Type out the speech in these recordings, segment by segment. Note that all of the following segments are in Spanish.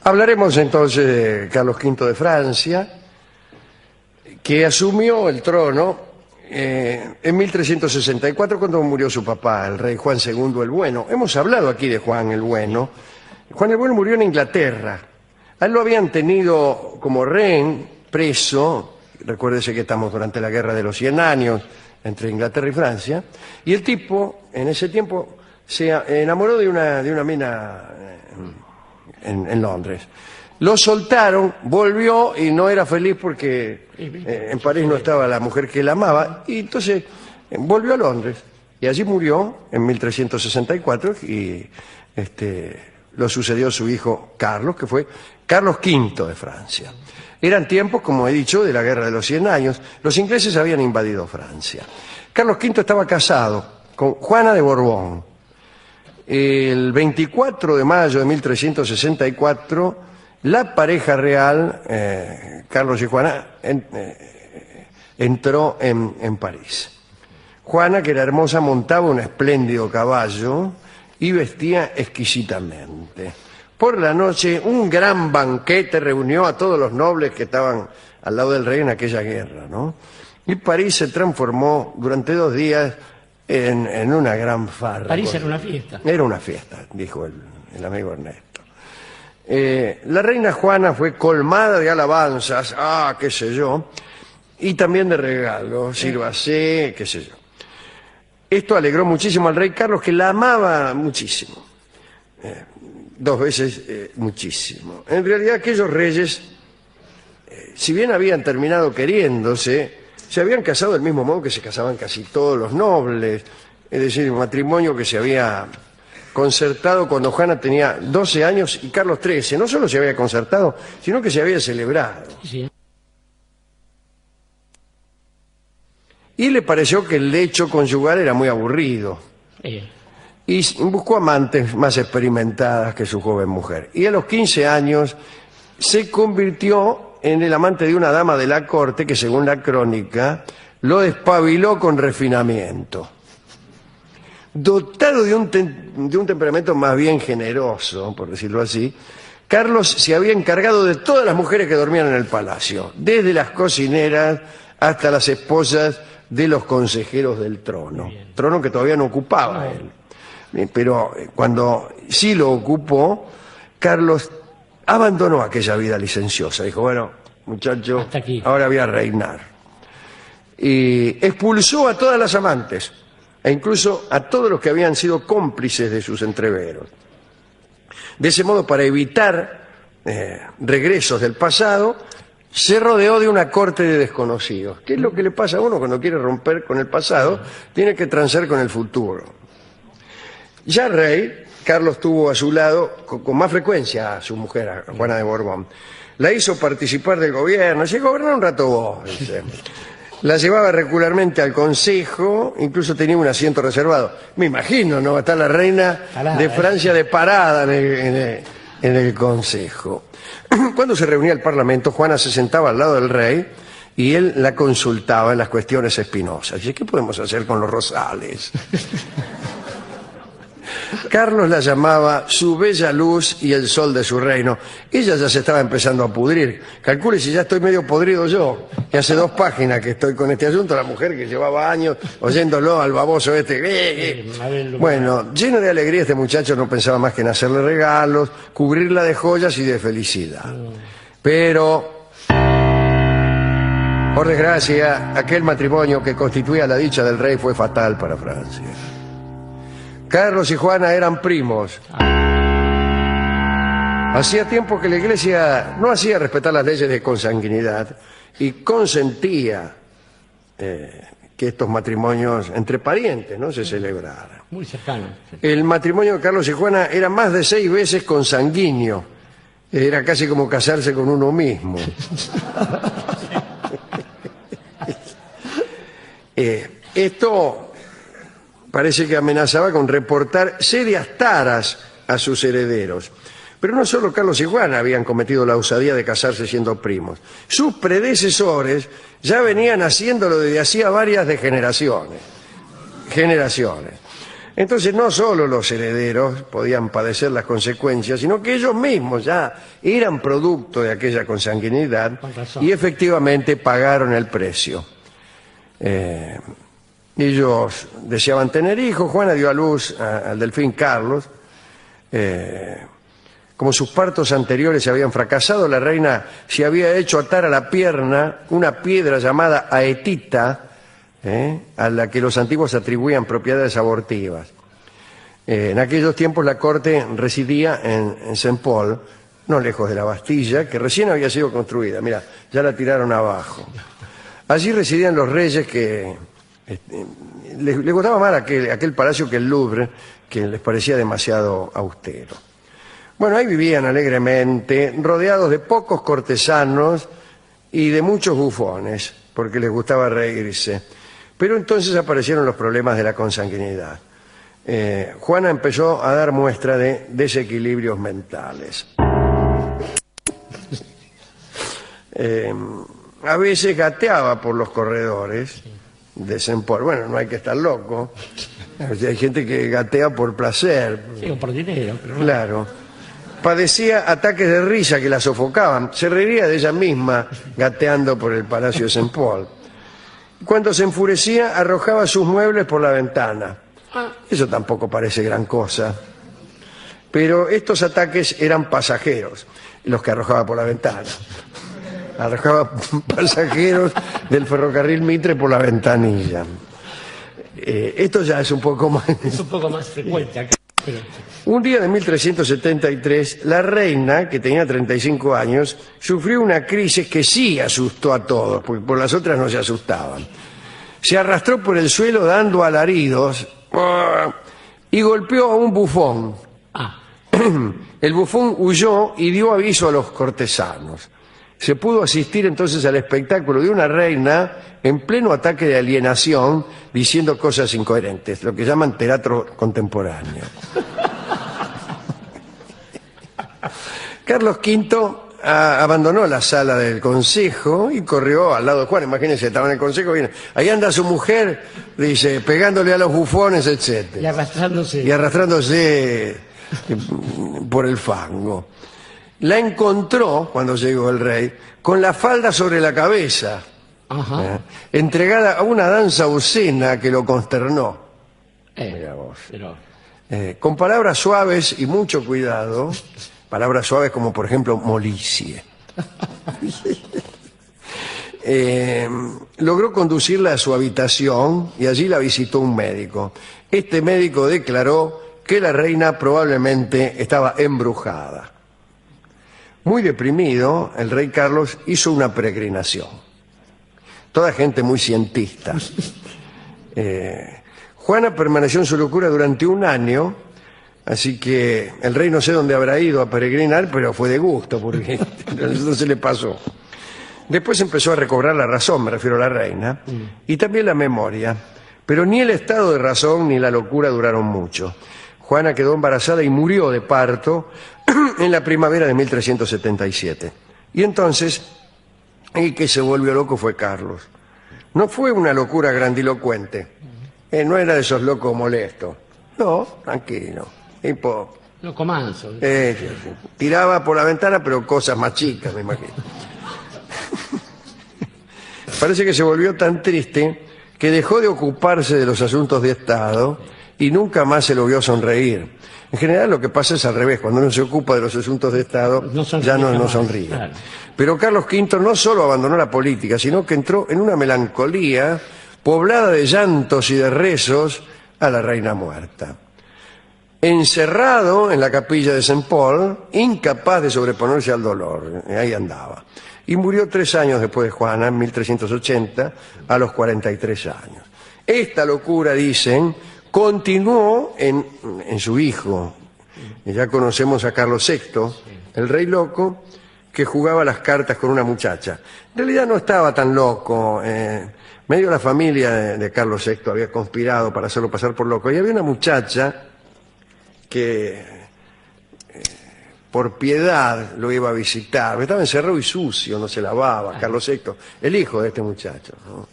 Hablaremos entonces de Carlos V de Francia, que asumió el trono en 1364 cuando murió su papá, el rey Juan II el Bueno. Hemos hablado aquí de Juan el Bueno. Juan el Bueno murió en Inglaterra. A él lo habían tenido como rehén, preso. Recuérdese que estamos durante la Guerra de los 100 años entre Inglaterra y Francia. Y el tipo, en ese tiempo, se enamoró de una mina en Londres. Lo soltaron, volvió y no era feliz porque en París no estaba la mujer que él amaba, y entonces volvió a Londres y allí murió en 1364 y lo sucedió su hijo Carlos, que fue Carlos V de Francia. Eran tiempos, como he dicho, de la Guerra de los 100 años. Los ingleses habían invadido Francia. Carlos V estaba casado con Juana de Borbón. El 24 de mayo de 1364, la pareja real, Carlos y Juana, entró en París. Juana, que era hermosa, montaba un espléndido caballo y vestía exquisitamente. Por la noche, un gran banquete reunió a todos los nobles que estaban al lado del rey en aquella guerra, ¿no? Y París se transformó durante 2 días en una gran farra. París era una fiesta. Era una fiesta, dijo el amigo Ernesto. La reina Juana fue colmada de alabanzas, qué sé yo, y también de regalos, sírvase, qué sé yo. Esto alegró muchísimo al rey Carlos, que la amaba muchísimo. 2 veces muchísimo. En realidad aquellos reyes, si bien habían terminado queriéndose, se habían casado del mismo modo que se casaban casi todos los nobles, es decir, un matrimonio que se había concertado cuando Juana tenía 12 años y Carlos 13. No solo se había concertado, sino que se había celebrado. Sí. Y le pareció que el lecho conyugal era muy aburrido. Y buscó amantes más experimentadas que su joven mujer. Y a los 15 años se convirtió en el amante de una dama de la corte que, según la crónica, lo despabiló con refinamiento. Dotado de un temperamento más bien generoso, por decirlo así, Carlos se había encargado de todas las mujeres que dormían en el palacio, desde las cocineras hasta las esposas de los consejeros del trono, trono que todavía no ocupaba él. Pero cuando sí lo ocupó, Carlos abandonó aquella vida licenciosa. Dijo, bueno, muchacho, ahora voy a reinar. Y expulsó a todas las amantes, e incluso a todos los que habían sido cómplices de sus entreveros. De ese modo, para evitar regresos del pasado, se rodeó de una corte de desconocidos. ¿Qué es lo que le pasa a uno cuando quiere romper con el pasado? Tiene que transar con el futuro. Ya rey, Carlos tuvo a su lado con más frecuencia a su mujer, a Juana de Borbón. La hizo participar del gobierno. Si gobernó un rato vos, dice. La llevaba regularmente al consejo, incluso tenía un asiento reservado. Me imagino, ¿no? Está la reina de Francia de parada en el consejo. Cuando se reunía el parlamento, Juana se sentaba al lado del rey y él la consultaba en las cuestiones espinosas. Dice, ¿qué podemos hacer con los rosales? Carlos la llamaba su bella luz y el sol de su reino. Ella ya se estaba empezando a pudrir. Calcule si ya estoy medio podrido yo, que hace 2 páginas que estoy con este asunto, la mujer que llevaba años oyéndolo al baboso este. Bueno, lleno de alegría este muchacho no pensaba más que en hacerle regalos, cubrirla de joyas y de felicidad. Pero, por desgracia, aquel matrimonio que constituía la dicha del rey fue fatal para Francia. Carlos y Juana eran primos. Hacía tiempo que la Iglesia no hacía respetar las leyes de consanguinidad y consentía que estos matrimonios entre parientes no se celebraran. Muy cercanos. El matrimonio de Carlos y Juana era más de 6 veces consanguíneo. Era casi como casarse con uno mismo. Esto parece que amenazaba con reportar serias taras a sus herederos. Pero no solo Carlos y Juana habían cometido la osadía de casarse siendo primos. Sus predecesores ya venían haciéndolo desde hacía varias generaciones. Entonces no solo los herederos podían padecer las consecuencias, sino que ellos mismos ya eran producto de aquella consanguinidad y efectivamente pagaron el precio. Ellos deseaban tener hijos. Juana dio a luz al delfín Carlos. Como sus partos anteriores se habían fracasado, la reina se había hecho atar a la pierna una piedra llamada aetita, a la que los antiguos atribuían propiedades abortivas. En aquellos tiempos la corte residía en Saint Paul, no lejos de la Bastilla, que recién había sido construida. Mira, ya la tiraron abajo. Allí residían los reyes que les gustaba más aquel palacio que el Louvre, que les parecía demasiado austero. Bueno, ahí vivían alegremente, rodeados de pocos cortesanos y de muchos bufones, porque les gustaba reírse. Pero entonces aparecieron los problemas de la consanguinidad. Juana empezó a dar muestra de desequilibrios mentales. A veces gateaba por los corredores de Saint Paul. Bueno, no hay que estar loco. Hay gente que gatea por placer. Sí, o por dinero. Pero no. Claro. Padecía ataques de risa que la sofocaban. Se reiría de ella misma gateando por el palacio de Saint Paul. Cuando se enfurecía, arrojaba sus muebles por la ventana. Eso tampoco parece gran cosa. Pero estos ataques eran pasajeros, los que arrojaba por la ventana. Arrojaba pasajeros del ferrocarril Mitre por la ventanilla. Esto ya es un poco más... Es un poco más frecuente acá. Pero... Un día de 1373, la reina, que tenía 35 años, sufrió una crisis que sí asustó a todos, porque por las otras no se asustaban. Se arrastró por el suelo dando alaridos y golpeó a un bufón. El bufón huyó y dio aviso a los cortesanos. Se pudo asistir entonces al espectáculo de una reina en pleno ataque de alienación, diciendo cosas incoherentes, lo que llaman teatro contemporáneo. Carlos V abandonó la sala del consejo y corrió al lado de Juan. Imagínense, estaba en el consejo, viene, ahí anda su mujer, dice, pegándole a los bufones, etc. Y arrastrándose. Y arrastrándose por el fango. La encontró, cuando llegó el rey, con la falda sobre la cabeza, entregada a una danza obscena que lo consternó. Mira vos. Pero... con palabras suaves y mucho cuidado, palabras suaves como por ejemplo molicie. Logró conducirla a su habitación y allí la visitó un médico. Este médico declaró que la reina probablemente estaba embrujada. Muy deprimido, el rey Carlos hizo una peregrinación. Toda gente muy cientista. Juana permaneció en su locura durante un año, así que el rey no sé dónde habrá ido a peregrinar, pero fue de gusto, porque no se le pasó. Después empezó a recobrar la razón, me refiero a la reina, y también la memoria. Pero ni el estado de razón ni la locura duraron mucho. Juana quedó embarazada y murió de parto en la primavera de 1377. Y entonces, el que se volvió loco fue Carlos. No fue una locura grandilocuente. No era de esos locos molestos. No, tranquilo. Tipo, loco manso. tiraba por la ventana, pero cosas más chicas, me imagino. Parece que se volvió tan triste que dejó de ocuparse de los asuntos de Estado y nunca más se lo vio sonreír. En general lo que pasa es al revés, cuando uno se ocupa de los asuntos de Estado ya no sonríe. Claro. Pero Carlos V no solo abandonó la política, sino que entró en una melancolía poblada de llantos y de rezos a la reina muerta. Encerrado en la capilla de Saint Paul, incapaz de sobreponerse al dolor, ahí andaba. Y murió 3 años después de Juana, en 1380, a los 43 años. Esta locura, dicen, continuó en su hijo. Ya conocemos a Carlos VI, el rey loco, que jugaba las cartas con una muchacha. En realidad no estaba tan loco. Medio la familia de Carlos VI había conspirado para hacerlo pasar por loco. Y había una muchacha que por piedad lo iba a visitar. Estaba encerrado y sucio, no se lavaba, Carlos VI, el hijo de este muchacho, ¿no?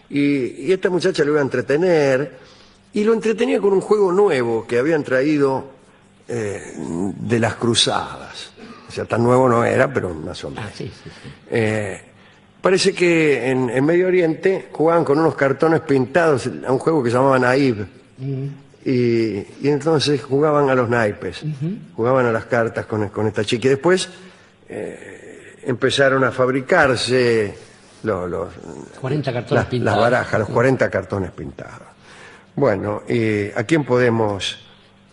Y esta muchacha lo iba a entretener y lo entretenía con un juego nuevo que habían traído de las cruzadas. O sea, tan nuevo no era, pero más o menos. Ah, sí, sí, sí. Parece que en Medio Oriente jugaban con unos cartones pintados a un juego que llamaban Naib. Y entonces jugaban a los naipes, jugaban a las cartas con esta chica. Y después empezaron a fabricarse los 40 cartones las pintados. barajas, los 40 cartones pintados. Bueno, ¿a quién podemos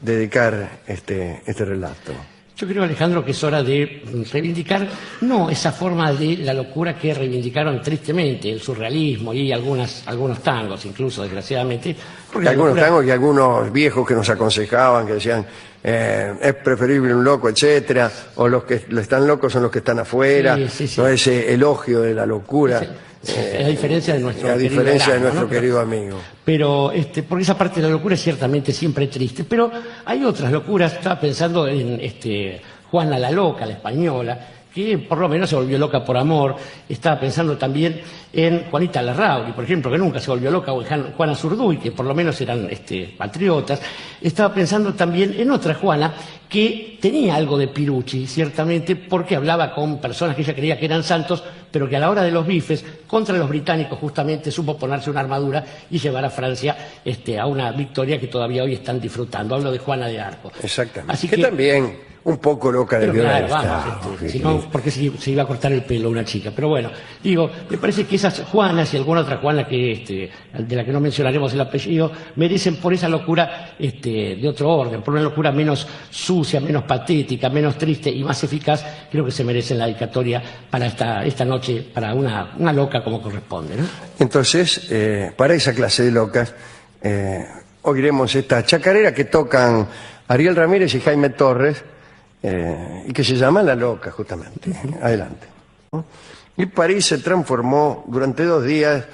dedicar este relato? Yo creo, Alejandro, que es hora de reivindicar, no esa forma de la locura que reivindicaron tristemente el surrealismo y algunos tangos, incluso, desgraciadamente. Porque Algunos locura... tangos y algunos viejos que nos aconsejaban, que decían, es preferible un loco, etcétera, o los que están locos son los que están afuera, Sí, sí, sí. ¿no? Ese elogio de la locura. A diferencia de nuestro querido amigo. Pero porque esa parte de la locura es ciertamente siempre triste. Pero hay otras locuras. Estaba pensando en Juana la Loca, la española, que por lo menos se volvió loca por amor. Estaba pensando también en Juanita Larrauri, por ejemplo, que nunca se volvió loca, o en Juana Zurduy, que por lo menos eran patriotas. Estaba pensando también en otra Juana que tenía algo de Pirucci, ciertamente, porque hablaba con personas que ella creía que eran santos, pero que a la hora de los bifes, contra los británicos justamente supo ponerse una armadura y llevar a Francia a una victoria que todavía hoy están disfrutando. Hablo de Juana de Arco. Exactamente. Así que también un poco loca de pero claro, violencia. vamos, si no, porque se iba a cortar el pelo una chica. Pero bueno, digo, me parece que esas Juanas y alguna otra Juana de la que no mencionaremos el apellido, merecen por esa locura de otro orden, por una locura menos sucia, menos patética, menos triste y más eficaz. Creo que se merecen la dedicatoria para esta noche, para una loca como corresponde, ¿no? Entonces, para esa clase de locas, oiremos esta chacarera que tocan Ariel Ramírez y Jaime Torres, y que se llama La Loca, justamente. Adelante. Y París se transformó durante 2 días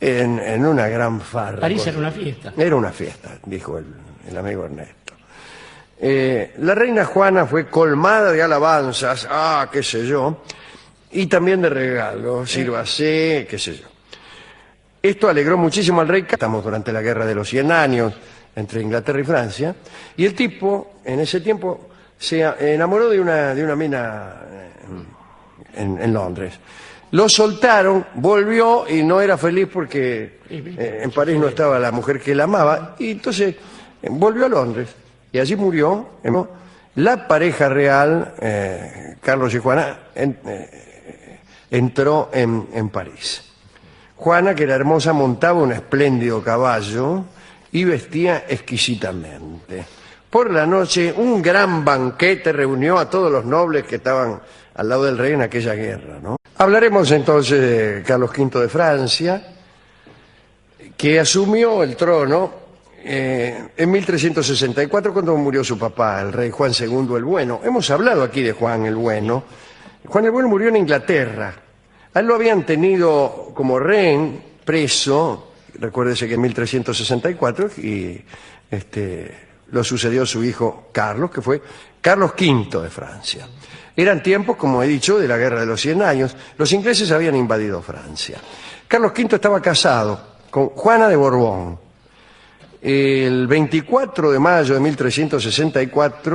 en una gran farra. París era una fiesta. Era una fiesta, dijo el amigo Ernesto. La reina Juana fue colmada de alabanzas, qué sé yo, y también de regalos, sírvase, qué sé yo. Esto alegró muchísimo al rey. Estamos durante la Guerra de los 100 años entre Inglaterra y Francia, y el tipo, en ese tiempo, se enamoró de una mina en Londres. Lo soltaron, volvió y no era feliz porque en París no estaba la mujer que él amaba, y entonces volvió a Londres y allí murió. La pareja real, Carlos y Juana, entró en París. Juana, que era hermosa, montaba un espléndido caballo y vestía exquisitamente. Por la noche, un gran banquete reunió a todos los nobles que estaban al lado del rey en aquella guerra, ¿no? Hablaremos entonces de Carlos V de Francia, que asumió el trono en 1364, cuando murió su papá, el rey Juan II el Bueno. Hemos hablado aquí de Juan el Bueno. Juan el Bueno murió en Inglaterra. A él lo habían tenido como rehén, preso, recuérdese que en 1364, y lo sucedió su hijo Carlos, que fue Carlos V de Francia. Eran tiempos, como he dicho, de la Guerra de los 100 años. Los ingleses habían invadido Francia. Carlos V estaba casado con Juana de Borbón. El 24 de mayo de 1364